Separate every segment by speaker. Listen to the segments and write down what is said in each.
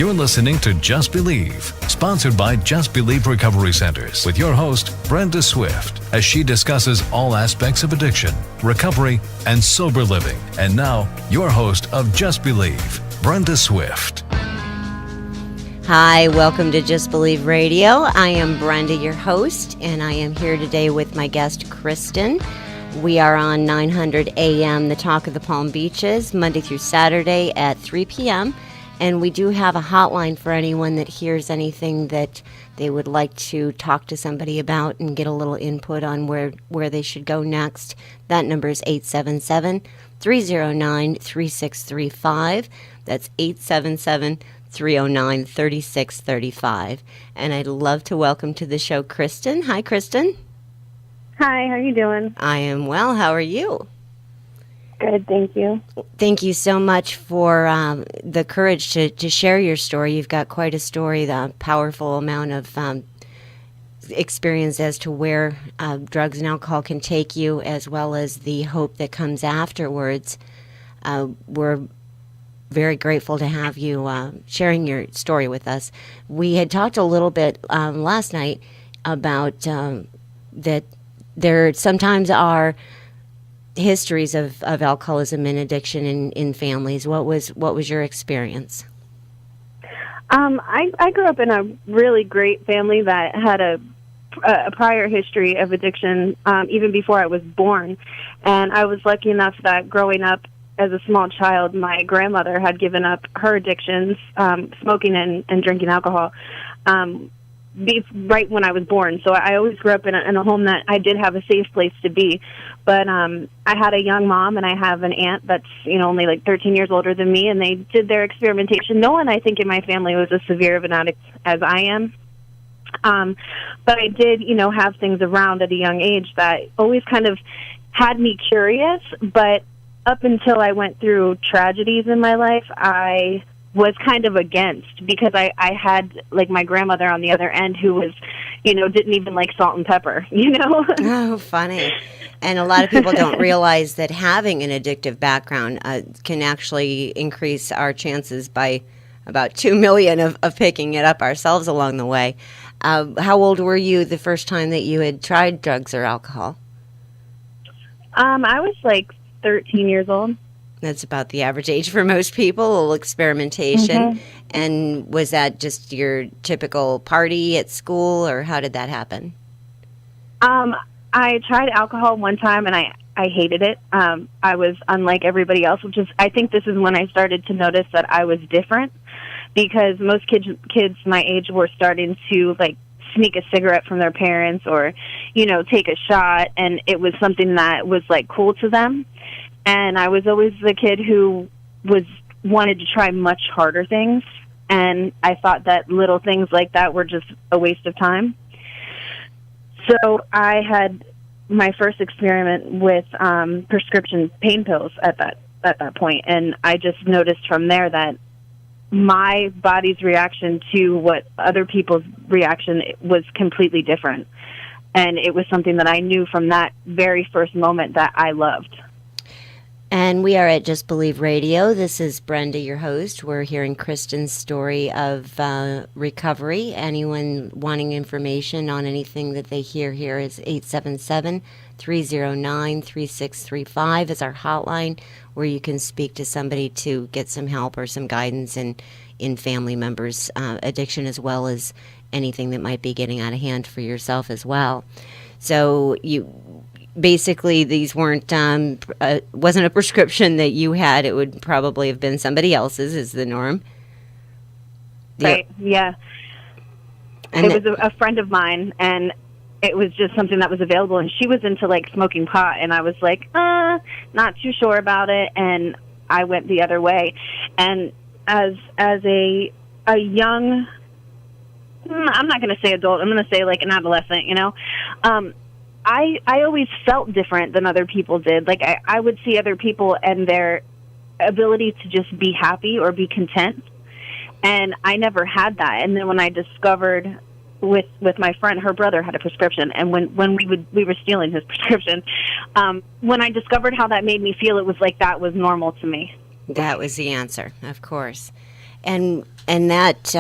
Speaker 1: You're listening to Just Believe, sponsored by Just Believe Recovery Centers, with your host, Brenda Swift, as she discusses all aspects of addiction, recovery, and sober living. And now, your host of Just Believe, Brenda Swift.
Speaker 2: Hi, welcome to Just Believe Radio. I am Brenda, your host, and I am here today with my guest, Kristen. We are on 900 AM, the Talk of the Palm Beaches, Monday through Saturday at 3 p.m., and we do have a hotline for anyone that hears anything that they would like to talk to somebody about and get a little input on where they should go next. That number is 877-309-3635. That's 877-309-3635. And I'd love to welcome to the show Kristen. Hi, Kristen.
Speaker 3: Hi, how are you doing?
Speaker 2: I am well. How are you?
Speaker 3: Good, thank you.
Speaker 2: Thank you so much for the courage to share your story. You've got quite a story, the powerful amount of experience as to where drugs and alcohol can take you, as well as the hope that comes afterwards. We're very grateful to have you sharing your story with us. We had talked a little bit last night about that there sometimes are histories of alcoholism and addiction in families. What was your experience?
Speaker 3: I grew up in a really great family that had a prior history of addiction even before I was born. And I was lucky enough that growing up as a small child, my grandmother had given up her addictions, smoking and drinking alcohol, right when I was born. So I always grew up in a home that I did have a safe place to be. But I had a young mom, and I have an aunt that's only like 13 years older than me, and they did their experimentation. No one, I think, in my family was as severe of an addict as I am. But I did, have things around at a young age that always kind of had me curious. But up until I went through tragedies in my life, I was kind of against, because I had like my grandmother on the other end who was, didn't even like salt and pepper,
Speaker 2: Oh, funny. And a lot of people don't realize that having an addictive background can actually increase our chances by about 2 million of picking it up ourselves along the way. How old were you the first time that you had tried drugs or alcohol?
Speaker 3: I was like 13 years old.
Speaker 2: That's about the average age for most people, a little experimentation.
Speaker 3: Mm-hmm.
Speaker 2: And was that just your typical party at school, or how did that happen?
Speaker 3: I tried alcohol one time, and I hated it. I was unlike everybody else, which is, I think this is when I started to notice that I was different, because most kids my age were starting to, like, sneak a cigarette from their parents or, take a shot, and it was something that was, like, cool to them. And I was always the kid who wanted to try much harder things, and I thought that little things like that were just a waste of time. So I had my first experiment with prescription pain pills at that point, and I just noticed from there that my body's reaction to what other people's reaction was completely different. And it was something that I knew from that very first moment that I loved.
Speaker 2: And we are at Just Believe Radio. This is Brenda, your host. We're hearing Kristen's story of recovery. Anyone wanting information on anything that they hear here is 877-309-3635 is our hotline, where you can speak to somebody to get some help or some guidance in family members' addiction, as well as anything that might be getting out of hand for yourself as well. So basically, these wasn't a prescription that you had. It would probably have been somebody else's, is the norm.
Speaker 3: Right, yeah. And it was a friend of mine, and it was just something that was available, and she was into, like, smoking pot, and I was like, not too sure about it, and I went the other way. And as a young, I'm not going to say adult, I'm going to say, like, an adolescent, I always felt different than other people did. Like, I would see other people and their ability to just be happy or be content, and I never had that. And then when I discovered with my friend, her brother had a prescription, and when we were stealing his prescription, when I discovered how that made me feel, it was like that was normal to me.
Speaker 2: That was the answer, of course. And that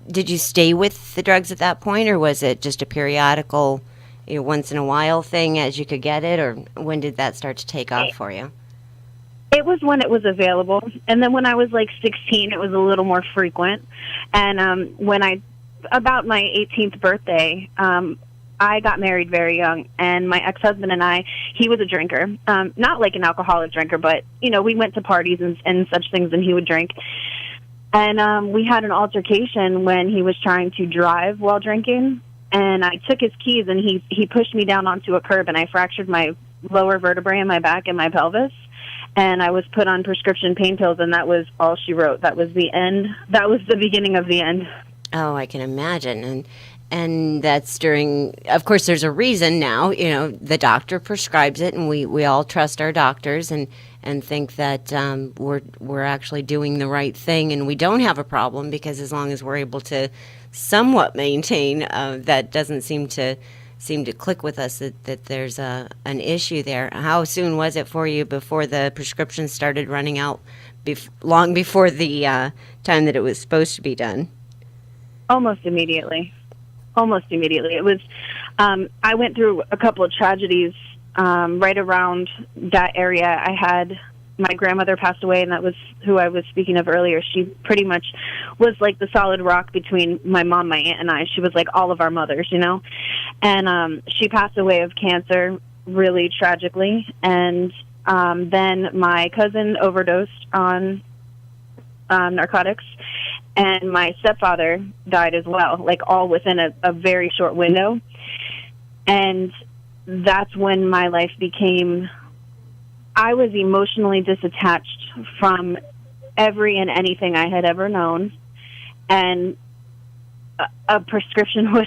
Speaker 2: did you stay with the drugs at that point, or was it just a periodical, once in a while thing as you could get it, or when did that start to take off for you?
Speaker 3: It was when it was available, and then when I was like 16, it was a little more frequent. And about my 18th birthday, I got married very young, and my ex-husband and I, he was a drinker, not like an alcoholic drinker, but, we went to parties and such things, and he would drink. And we had an altercation when he was trying to drive while drinking, and I took his keys, and he pushed me down onto a curb, and I fractured my lower vertebrae in my back and my pelvis, and I was put on prescription pain pills, and that was all she wrote. That was the end. That was the beginning of the end.
Speaker 2: Oh, I can imagine. And that's during, of course, there's a reason now, the doctor prescribes it, and we all trust our doctors and think that we're actually doing the right thing, and we don't have a problem, because as long as we're able to somewhat maintain, that doesn't seem to click with us that there's an issue there. How soon was it for you before the prescription started running out, long before the time that it was supposed to be done?
Speaker 3: Almost immediately. It was, I went through a couple of tragedies right around that area. I had my grandmother passed away, and that was who I was speaking of earlier. She pretty much was like the solid rock between my mom, my aunt, and I. She was like all of our mothers, And she passed away of cancer really tragically. And then my cousin overdosed on narcotics. And my stepfather died as well, like all within a very short window. And that's when my life became, I was emotionally disattached from every and anything I had ever known. And a prescription was,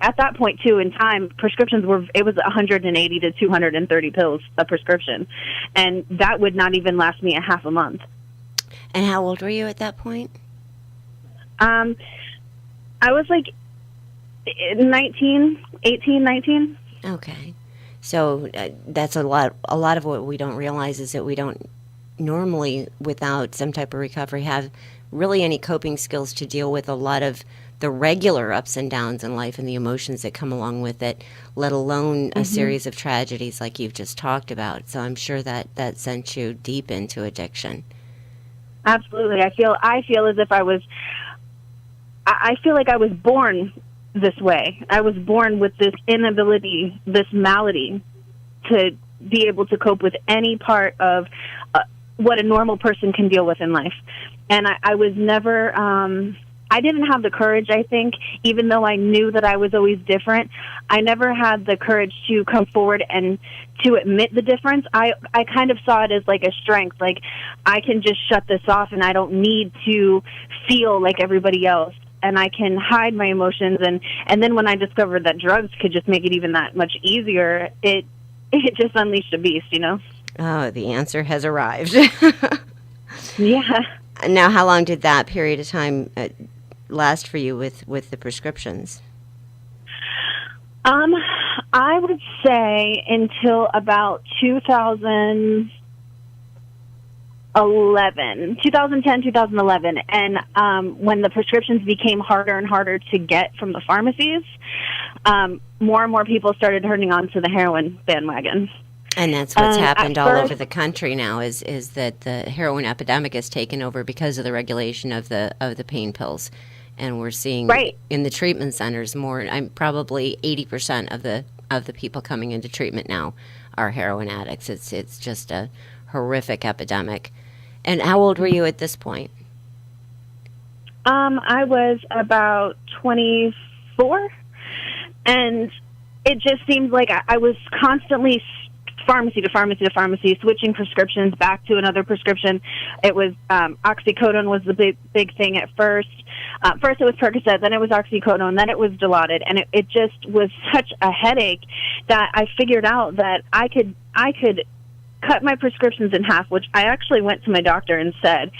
Speaker 3: at that point too in time, prescriptions it was 180 to 230 pills a prescription. And that would not even last me a half a month.
Speaker 2: And how old were you at that point?
Speaker 3: I was like 18, 19.
Speaker 2: Okay. So that's a lot of what we don't realize is that we don't normally, without some type of recovery, have really any coping skills to deal with a lot of the regular ups and downs in life and the emotions that come along with it, let alone a series of tragedies like you've just talked about. So I'm sure that sent you deep into addiction.
Speaker 3: Absolutely. I feel as if I feel like I was born this way. I was born with this inability, this malady, to be able to cope with any part of what a normal person can deal with in life. And I was never, I didn't have the courage, I think, even though I knew that I was always different, I never had the courage to come forward and to admit the difference. I kind of saw it as like a strength, like I can just shut this off and I don't need to feel like everybody else. And I can hide my emotions, and then when I discovered that drugs could just make it even that much easier, it just unleashed a beast,
Speaker 2: Oh, the answer has arrived.
Speaker 3: Yeah.
Speaker 2: Now, how long did that period of time last for you with the prescriptions?
Speaker 3: I would say until about 2010, 2011. And when the prescriptions became harder and harder to get from the pharmacies, more and more people started turning on to the heroin bandwagon.
Speaker 2: And that's what's happened all over the country now is that the heroin epidemic has taken over because of the regulation of the pain pills. And we're seeing in the treatment centers probably 80% of the people coming into treatment now are heroin addicts. It's just a horrific epidemic. And how old were you at this point?
Speaker 3: I was about 24, and it just seemed like I was constantly pharmacy to pharmacy to pharmacy, switching prescriptions back to another prescription. It was oxycodone was the big thing at first. First it was Percocet, then it was oxycodone, then it was Dilaudid, and it just was such a headache that I figured out that I could cut my prescriptions in half, which I actually went to my doctor and said,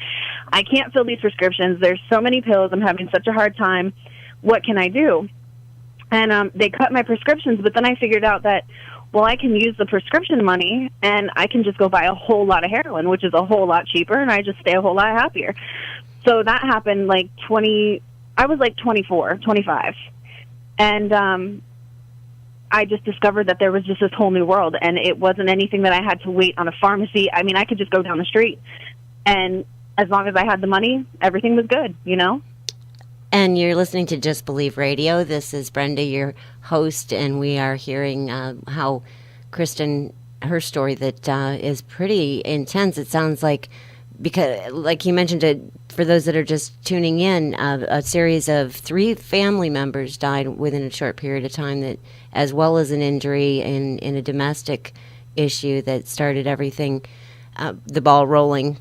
Speaker 3: I can't fill these prescriptions. There's so many pills. I'm having such a hard time. What can I do? And they cut my prescriptions, but then I figured out that, well, I can use the prescription money and I can just go buy a whole lot of heroin, which is a whole lot cheaper, and I just stay a whole lot happier. So that happened like I was like 24, 25. And I just discovered that there was just this whole new world, and it wasn't anything that I had to wait on a pharmacy. I mean, I could just go down the street, and as long as I had the money, everything was good, you know?
Speaker 2: And you're listening to Just Believe Radio. This is Brenda, your host, and we are hearing how Kristen, her story that is pretty intense. It sounds like, because, like you mentioned it, for those that are just tuning in, a series of 3 family members died within a short period of time, that, as well as an injury in a domestic issue that started everything, the ball rolling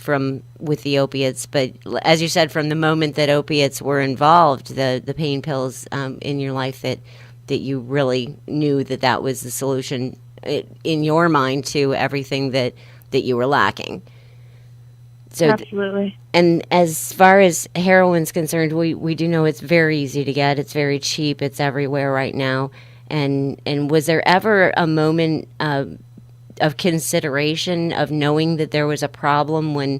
Speaker 2: with the opiates. But as you said, from the moment that opiates were involved, the pain pills in your life, that you really knew that was the solution in your mind to everything that you were lacking. So
Speaker 3: absolutely.
Speaker 2: And as far as heroin's concerned, we do know it's very easy to get. It's very cheap. It's everywhere right now. And was there ever a moment of consideration of knowing that there was a problem when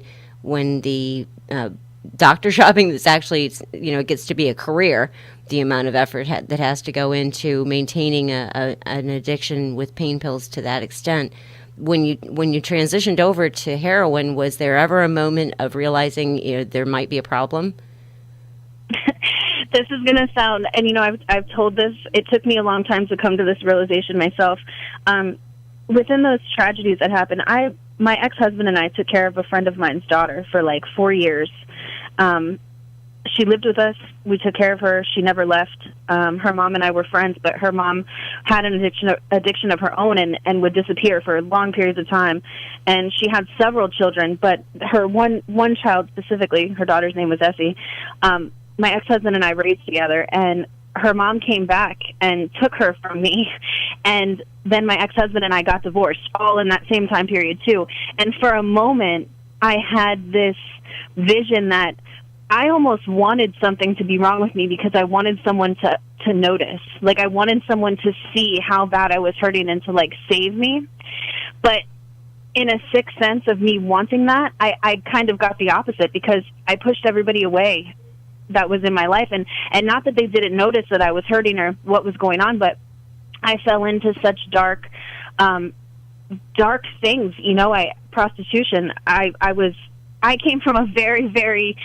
Speaker 2: the doctor shopping, that's actually, it gets to be a career, the amount of effort that has to go into maintaining an addiction with pain pills to that extent? When you transitioned over to heroin, was there ever a moment of realizing there might be a problem?
Speaker 3: This is going to sound, and I've told this, it took me a long time to come to this realization myself. Within those tragedies that happened, my ex-husband and I took care of a friend of mine's daughter for like 4 years. She lived with us. We took care of her. She never left. Her mom and I were friends, but her mom had an addiction of her own and would disappear for long periods of time. And she had several children, but her one child specifically, her daughter's name was Essie, my ex-husband and I raised together, and her mom came back and took her from me. And then my ex-husband and I got divorced, all in that same time period too. And for a moment, I had this vision that I almost wanted something to be wrong with me, because I wanted someone to notice. Like, I wanted someone to see how bad I was hurting and to, like, save me. But in a sick sense of me wanting that, I kind of got the opposite, because I pushed everybody away that was in my life. And not that they didn't notice that I was hurting or what was going on, but I fell into such dark things. Prostitution. I came from a very, very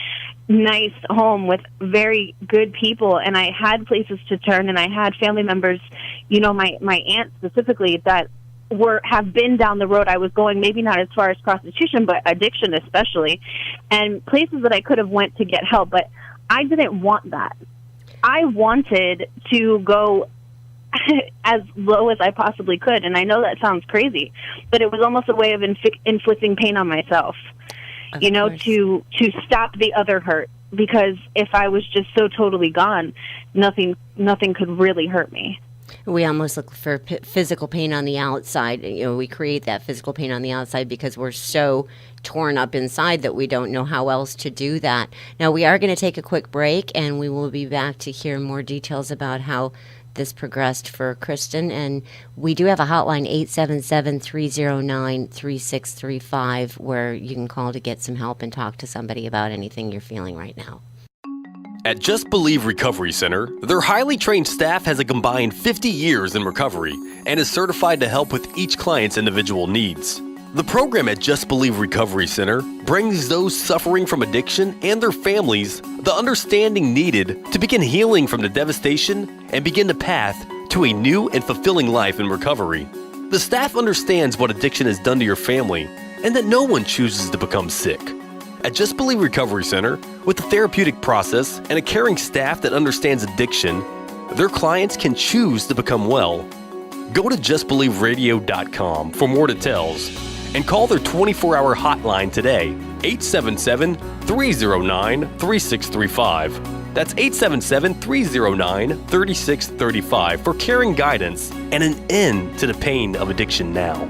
Speaker 3: nice home with very good people, and I had places to turn, and I had family members, my aunt specifically, that have been down the road I was going, maybe not as far as prostitution, but addiction especially, and places that I could have went to get help. But I didn't want that. I wanted to go as low as I possibly could, and I know that sounds crazy, but it was almost a way of inflicting pain on myself. To stop the other hurt, because if I was just so totally gone, nothing could really hurt me.
Speaker 2: We almost look for physical pain on the outside. We create that physical pain on the outside because we're so torn up inside that we don't know how else to do that. Now, we are going to take a quick break, and we will be back to hear more details about how this progressed for Kristen. And we do have a hotline, 877-309-3635, where you can call to get some help and talk to somebody about anything you're feeling right now.
Speaker 4: At Just Believe Recovery Center, their highly trained staff has a combined 50 years in recovery and is certified to help with each client's individual needs. The program at Just Believe Recovery Center brings those suffering from addiction and their families the understanding needed to begin healing from the devastation and begin the path to a new and fulfilling life in recovery. The staff understands what addiction has done to your family and that no one chooses to become sick. At Just Believe Recovery Center, with a therapeutic process and a caring staff that understands addiction, their clients can choose to become well. Go to justbelieveradio.com for more details and call their 24-hour hotline today, 877-309-3635. That's 877-309-3635 for caring guidance and an end to the pain of addiction now.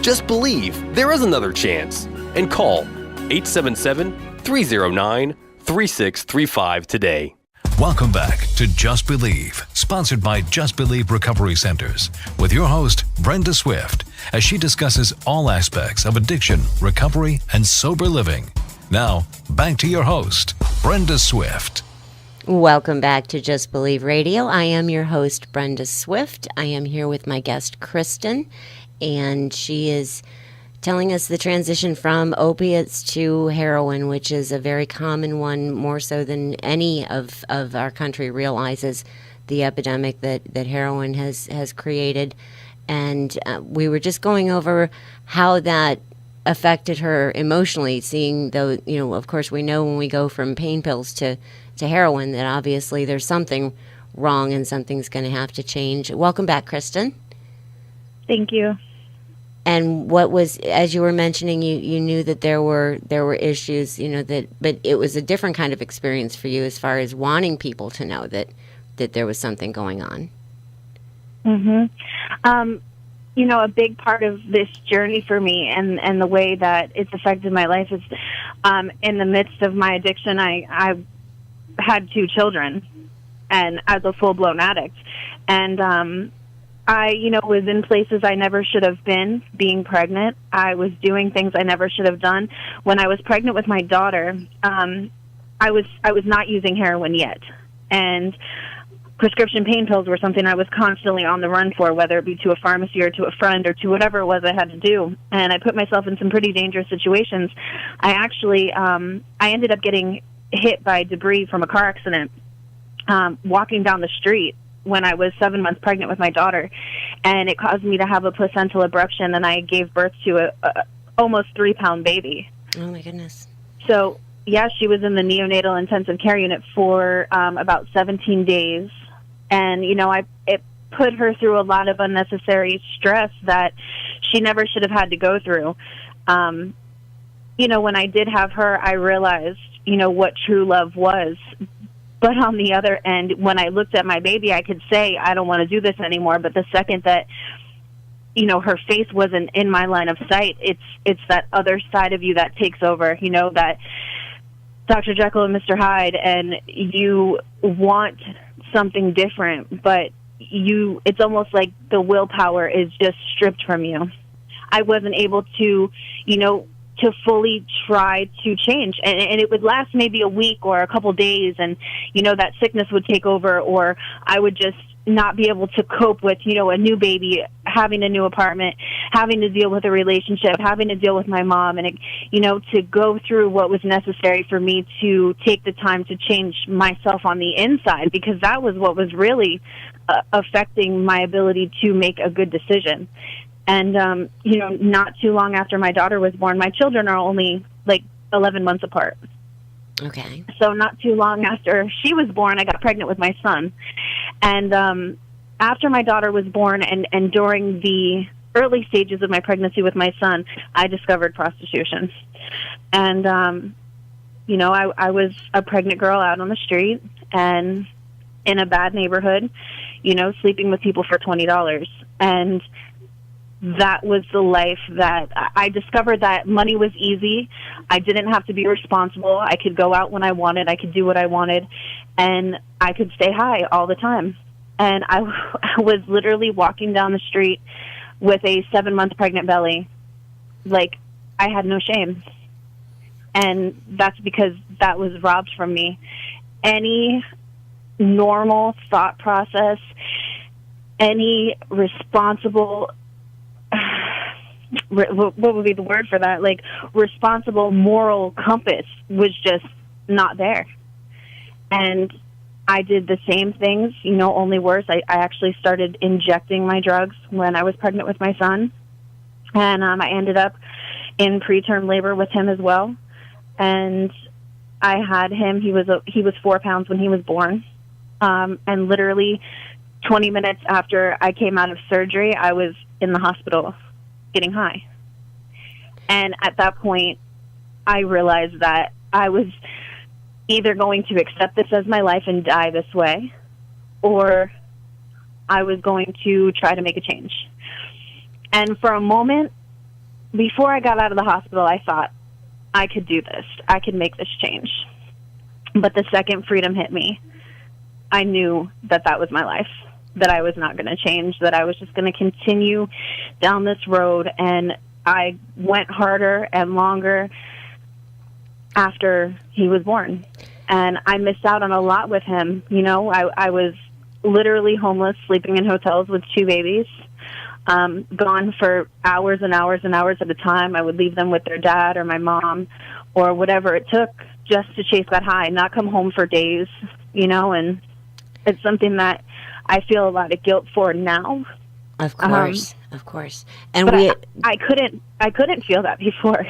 Speaker 4: Just believe there is another chance and call 877-309-3635 today.
Speaker 1: Welcome back to Just Believe, sponsored by Just Believe Recovery Centers, with your host, Brenda Swift, as she discusses all aspects of addiction, recovery, and sober living. Now, back to your host. Brenda Swift.
Speaker 2: Welcome back to Just Believe Radio. I am your host, Brenda Swift. I am here with my guest, Kristen, and she is telling us the transition from opiates to heroin, which is a very common one, more so than any of our country realizes the epidemic that heroin has created. And we were just going over how that affected her emotionally, seeing though, of course we know when we go from pain pills to heroin that obviously there's something wrong and something's going to have to change. Welcome back, Kristen.
Speaker 3: Thank you.
Speaker 2: And what was, as you were mentioning, you knew that there were issues, but it was a different kind of experience for you as far as wanting people to know that there was something going on.
Speaker 3: Mm-hmm. A big part of this journey for me and the way that it's affected my life is in the midst of my addiction, I had 2 children, and I was a full-blown addict. And I was in places I never should have been, being pregnant. I was doing things I never should have done. When I was pregnant with my daughter, I was not using heroin yet. And prescription pain pills were something I was constantly on the run for, whether it be to a pharmacy or to a friend or to whatever it was I had to do. And I put myself in some pretty dangerous situations. I actually, I ended up getting hit by debris from a car accident walking down the street when I was 7 months pregnant with my daughter. And it caused me to have a placental abruption, and I gave birth to a almost 3-pound baby.
Speaker 2: Oh, my goodness.
Speaker 3: So, yeah, she was in the neonatal intensive care unit for about 17 days. And, it put her through a lot of unnecessary stress that she never should have had to go through. When I did have her, I realized, what true love was. But on the other end, when I looked at my baby, I could say, I don't want to do this anymore. But the second that, her face wasn't in my line of sight, it's that other side of you that takes over, that Dr. Jekyll and Mr. Hyde, and you want something different, but it's almost like the willpower is just stripped from you. I wasn't able to, to fully try to change. And it would last maybe a week or a couple days, and, that sickness would take over, or I would just not be able to cope with, a new baby, having a new apartment, having to deal with a relationship, having to deal with my mom, and, to go through what was necessary for me to take the time to change myself on the inside, because that was what was really affecting my ability to make a good decision. And, not too long after my daughter was born, my children are only like 11 months apart.
Speaker 2: Okay.
Speaker 3: So not too long after she was born, I got pregnant with my son. And after my daughter was born and during the early stages of my pregnancy with my son, I discovered prostitution. And, I was a pregnant girl out on the street and in a bad neighborhood, sleeping with people for $20. And that was the life that I discovered, that money was easy. I didn't have to be responsible. I could go out when I wanted. I could do what I wanted. And I could stay high all the time. And I was literally walking down the street with a 7-month pregnant belly. Like, I had no shame. And that's because that was robbed from me. Any normal thought process, any responsible, what would be the word for that? Like, responsible moral compass was just not there. And I did the same things, only worse. I actually started injecting my drugs when I was pregnant with my son. And I ended up in preterm labor with him as well. And I had him, he was 4 pounds when he was born. And literally 20 minutes after I came out of surgery, I was in the hospital getting high. And at that point, I realized that I was either going to accept this as my life and die this way, or I was going to try to make a change. And for a moment, before I got out of the hospital, I thought, I could do this. I could make this change. But the second freedom hit me, I knew that that was my life, that I was not going to change, that I was just going to continue down this road. And I went harder and longer after he was born. and I missed out on a lot with him. You know, I was literally homeless, sleeping in hotels with 2 babies, gone for hours and hours and hours at a time. I would leave them with their dad or my mom or whatever it took just to chase that high, not come home for days, you know, and it's something that I feel a lot of guilt for now.
Speaker 2: Of course, of course. And
Speaker 3: but I couldn't feel that before.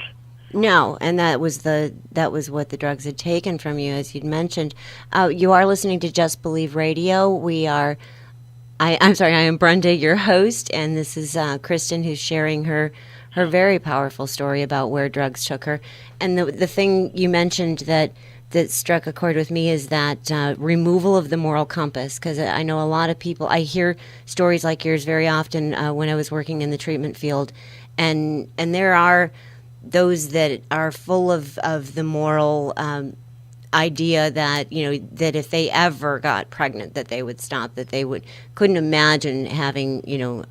Speaker 2: No, and that was what the drugs had taken from you, as you'd mentioned. You are listening to Just Believe Radio. I'm sorry, I am Brenda, your host, and this is Kristen, who's sharing her very powerful story about where drugs took her. And the thing you mentioned that struck a chord with me is that removal of the moral compass, because I know a lot of people, I hear stories like yours very often when I was working in the treatment field, and there are those that are full of the moral idea that, you know, that if they ever got pregnant, that they would stop, that they couldn't imagine having, you know,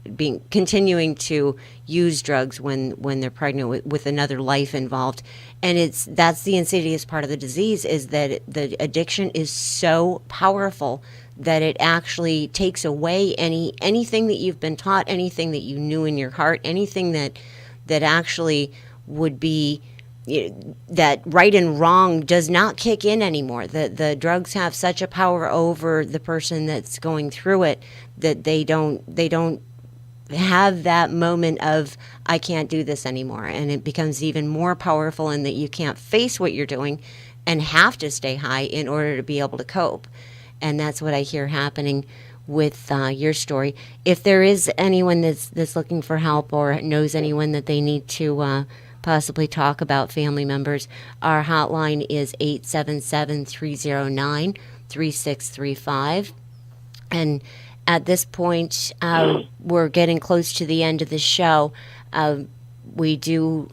Speaker 2: continuing to use drugs when they're pregnant with another life involved. And that's the insidious part of the disease, is that the addiction is so powerful that it actually takes away anything that you've been taught, anything that you knew in your heart, anything that actually would be, that right and wrong does not kick in anymore. The drugs have such a power over the person that's going through it that they don't have that moment of, I can't do this anymore. And it becomes even more powerful in that you can't face what you're doing and have to stay high in order to be able to cope. And that's what I hear happening with your story. If there is anyone that's looking for help or knows anyone that they need to possibly talk about, family members, our hotline is 877-309-3635. And at this point, we're getting close to the end of the show. We do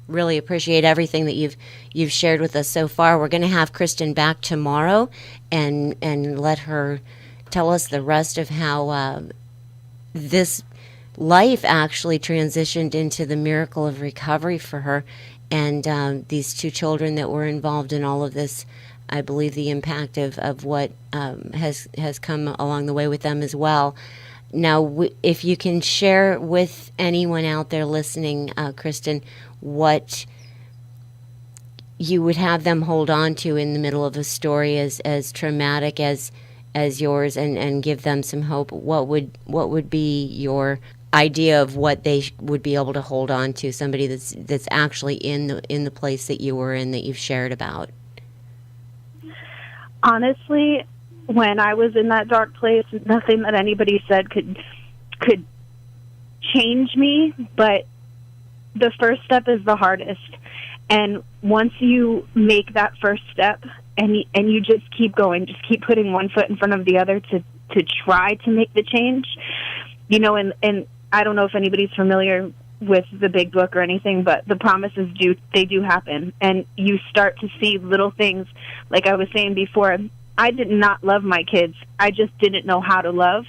Speaker 2: really appreciate everything that you've shared with us so far. We're going to have Kristen back tomorrow and let her tell us the rest of how this life actually transitioned into the miracle of recovery for her, and these 2 children that were involved in all of this. I believe the impact of what has come along the way with them as well. Now, if you can share with anyone out there listening, Kristen, what you would have them hold on to in the middle of a story as traumatic as yours, and give them some hope, what would be your idea of what they would be able to hold on to, somebody that's actually in the place that you were in, that you've shared about?
Speaker 3: Honestly, when I was in that dark place, nothing that anybody said could change me, but the first step is the hardest. And once you make that first step and you just keep going, just keep putting one foot in front of the other to try to make the change, you know, and I don't know if anybody's familiar with the big book or anything, but the promises do happen, and you start to see little things. Like I was saying before, I did not love my kids. I just didn't know how to love.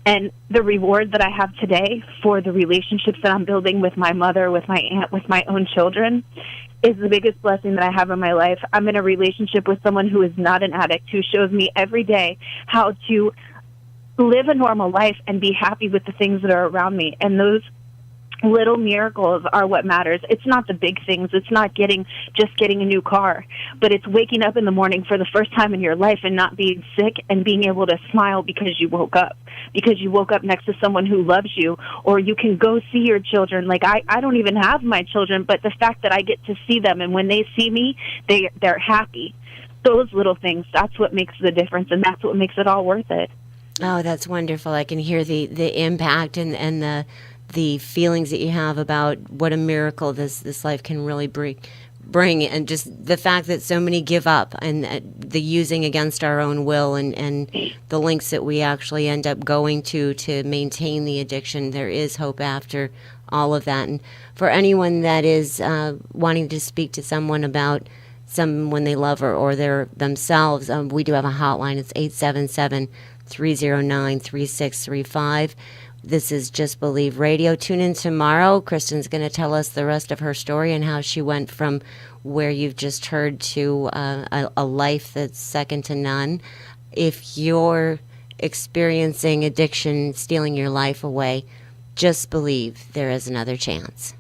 Speaker 3: And the reward that I have today for the relationships that I'm building with my mother, with my aunt, with my own children, is the biggest blessing that I have in my life. I'm in a relationship with someone who is not an addict, who shows me every day how to live a normal life and be happy with the things that are around me. And those little miracles are what matters. It's not the big things. It's not just getting a new car, but it's waking up in the morning for the first time in your life and not being sick and being able to smile because you woke up next to someone who loves you, or you can go see your children. Like I don't even have my children, but the fact that I get to see them, and when they see me, they're happy. Those little things, that's what makes the difference, and that's what makes it all worth it.
Speaker 2: Oh, that's wonderful. I can hear the impact and the feelings that you have about what a miracle this life can really bring, and just the fact that so many give up, and the using against our own will, and the lengths that we actually end up going to maintain the addiction. There is hope after all of that. And for anyone that is wanting to speak to someone about someone they love or their themselves, we do have a hotline. It's 877-309-3635. This is Just Believe Radio. Tune in tomorrow. Kristen's going to tell us the rest of her story and how she went from where you've just heard to a life that's second to none. If you're experiencing addiction stealing your life away, just believe there is another chance.